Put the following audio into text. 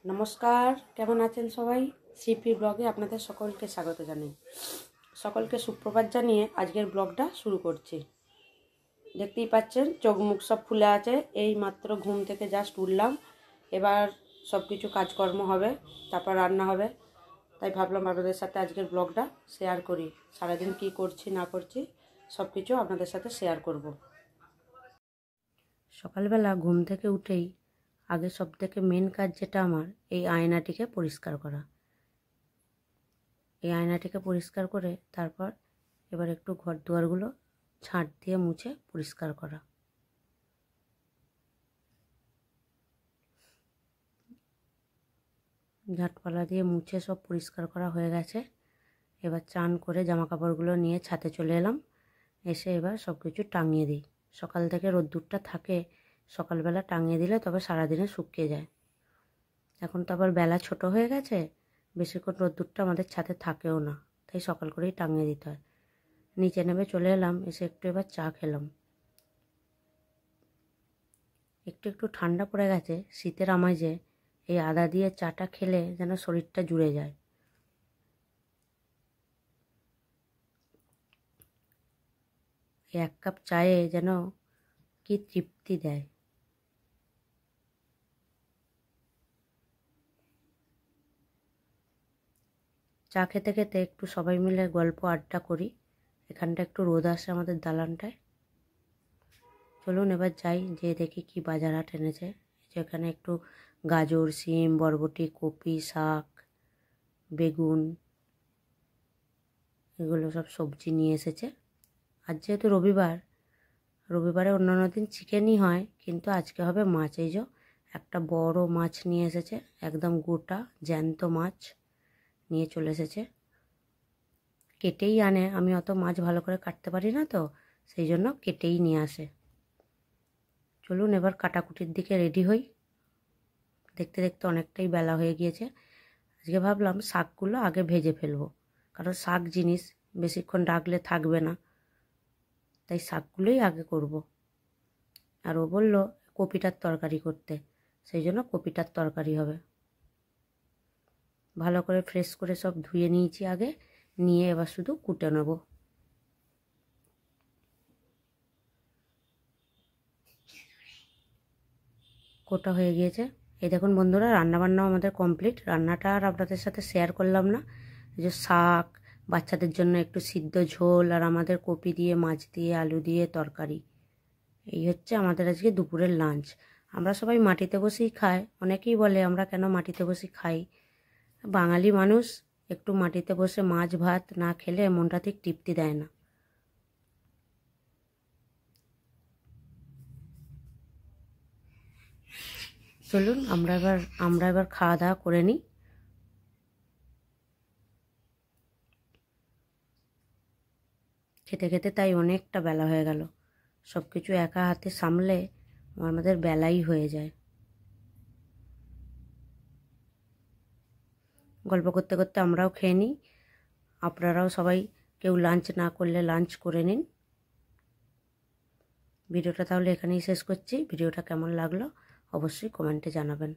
নমস্কার, কেমন আছেন সবাই? সিপি ব্লগে আপনাদের সকলকে স্বাগত জানাই। সকলকে সুপ্রভাত জানিয়ে আজকের ব্লগটা শুরু করছি। দেখতেই পাচ্ছেন চোখ মুখ সব ফুলে আছে। এই মাত্র ঘুম থেকে জাস্ট উঠলাম। এবার সব কিছু কাজকর্ম হবে, তারপর রান্না হবে। তাই ভাবলাম আপনাদের সাথে আজকের ব্লগটা শেয়ার করি। সারাদিন কি করছি না করছি সব কিছু আপনাদের সাথে শেয়ার করব। সকালবেলা ঘুম থেকে উঠেই আগে সব থেকে মেন কাজ যেটা আমার, এই আয়নাটিকে পরিষ্কার করা। এই আয়নাটিকে পরিষ্কার করে তারপর এবার একটু ঘর দুয়ারগুলো ঝাঁট দিয়ে মুছে পরিষ্কার করা। ঝাঁটপালা দিয়ে মুছে সব পরিষ্কার করা হয়ে গেছে। এবার চান করে জামা কাপড়গুলো নিয়ে ছাদে চলে এলাম। এসে এবার সব কিছু টাঙিয়ে দিই। সকাল থেকে রোদ্দুরটা থাকে, সকালবেলা টাঙিয়ে দিলে তবে সারাদিনে শুকিয়ে যায়। এখন তো আবার বেলা ছোট হয়ে গেছে, বেশিক্ষণ রোদ্দুরটা আমাদের ছাদে থাকেও না, তাই সকাল করেই টাঙিয়ে দিতে হয়। নিচে নেমে চলে এলাম, এসে একটু এবার চা খেলাম। একটু একটু ঠান্ডা পড়ে গেছে, শীতের আমেজে এই আদা দিয়ে চাটা খেলে যেন শরীরটা জুড়ে যায়। এই এক কাপ চায়ে যেন কি তৃপ্তি দেয়। চা খেতে খেতে একটু সবাই মিলে গল্প আড্ডা করি। এখানটা একটু রোদ আসে আমাদের দালানটায়। চলুন এবার যাই, যে দেখি কি বাজার হাট এনেছে। যেখানে একটু গাজর, শিম, বরবটি, কপি, শাক, বেগুন, এগুলো সব সবজি নিয়ে এসেছে। আজ যেহেতু রবিবারে অন্যান্য দিন চিকেনই হয়, কিন্তু আজকে হবে মাছ। এই যে একটা বড় মাছ নিয়ে এসেছে, একদম গোটা জ্যান্ত মাছ নিয়ে চলে এসেছে। কেটেই আনে, আমি অত মাছ ভালো করে কাটতে পারি না, তো সেই জন্য কেটেই নিয়ে আসে। চলুন এবার কাটাকুটির দিকে রেডি হই। দেখতে দেখতে অনেকটাই বেলা হয়ে গিয়েছে। আজকে ভাবলাম শাকগুলো আগে ভেজে ফেলবো, কারণ শাক জিনিস বেশিক্ষণ রাখলে থাকবে না, তাই শাকগুলোই আগে করব। আর ও বলল কপিটার তরকারি করতে, সেই জন্য কপিটার তরকারি হবে। ভালো করে ফ্রেশ করে সব ধুয়ে নিয়েছি আগে, নিয়ে এবার শুধু কুটে নেব। কোটা হয়ে গিয়েছে। এই দেখুন বন্ধুরা, রান্নাবান্নাও আমাদের কমপ্লিট। রান্নাটা আর আপনাদের সাথে শেয়ার করলাম না। এই যে শাক, বাচ্চাদের জন্য একটু সিদ্ধ ঝোল, আর আমাদের কপি দিয়ে, মাছ দিয়ে, আলু দিয়ে তরকারি। এই হচ্ছে আমাদের আজকে দুপুরের লাঞ্চ। আমরা সবাই মাটিতে বসেই খাই। অনেকেই বলে আমরা কেন মাটিতে বসে খাই। বাঙালি মানুষ একটু মাটিতে বসে মাছ ভাত না খেলে মনটা ঠিক তৃপ্তি দেয় না। চলুন আমরা এবার খাওয়া দাওয়া করে নিই। খেতে খেতে তাই অনেকটা বেলা হয়ে গেল। সব কিছু একা হাতে সামলে আমাদের বেলাই হয়ে যায়। গল্প করতে করতে আমরাও খেয়ে নিই। আপনারাও সবাই কেউ লাঞ্চ না করলে লাঞ্চ করে নিন। ভিডিওটা তাহলে এখানেই শেষ করছি। ভিডিওটা কেমন লাগলো অবশ্যই কমেন্টে জানাবেন।